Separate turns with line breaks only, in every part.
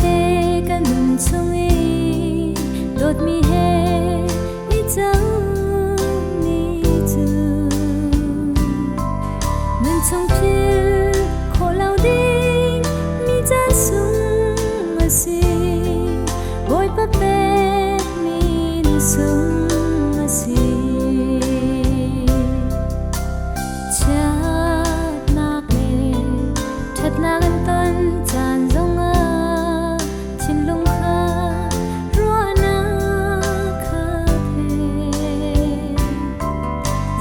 te ka nunchung dawtmi he I dawtmi tu nunchung philh khawh ding mi cha sung asi Bawipa pet min sung asi chiatnak le thatnak an ton caan zongah thinlung khawh Ruahnak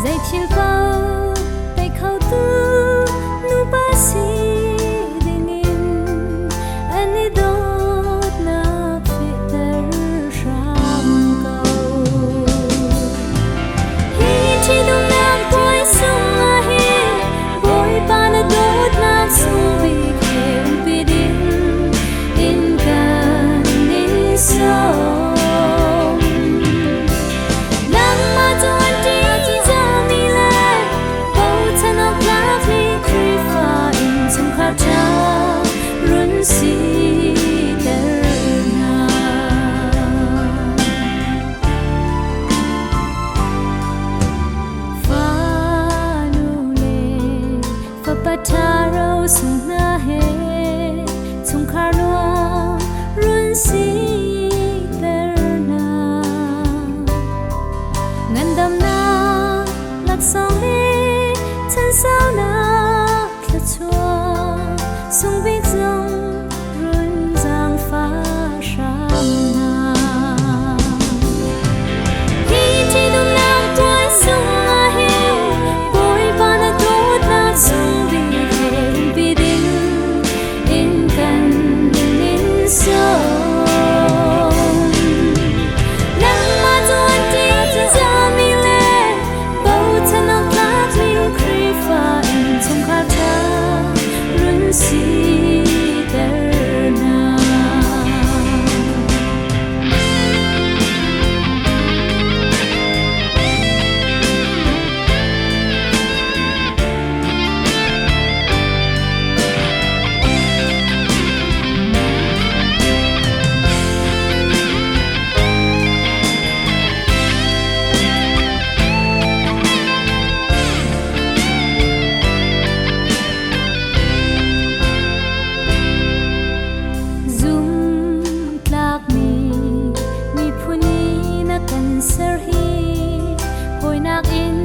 Zeithil tay khawh tu Nupa si dingin ani dawtnak fehter hram câu hi chi dung nam puai sungah hi Bawipa na dawtnak sungbik he umpidin in kan in Sawm Lamma tuanti zami le bawtnak thlakmi Khrihfa in chungkhar run si fanu le fapataro sungah he chungkhar run si ngandam na laksong he chan sao na thachua sungbik zong run zang fa hram na hi chi dung nam puai sungah he Bawipa na dawtnak sungbik he umpidin in kan in Sawm Lamma tuanti zami le bawtnak thlakmi Khrihfa in chungkhar run si thlakmi mi phuni na kan sar hi Ruahnak in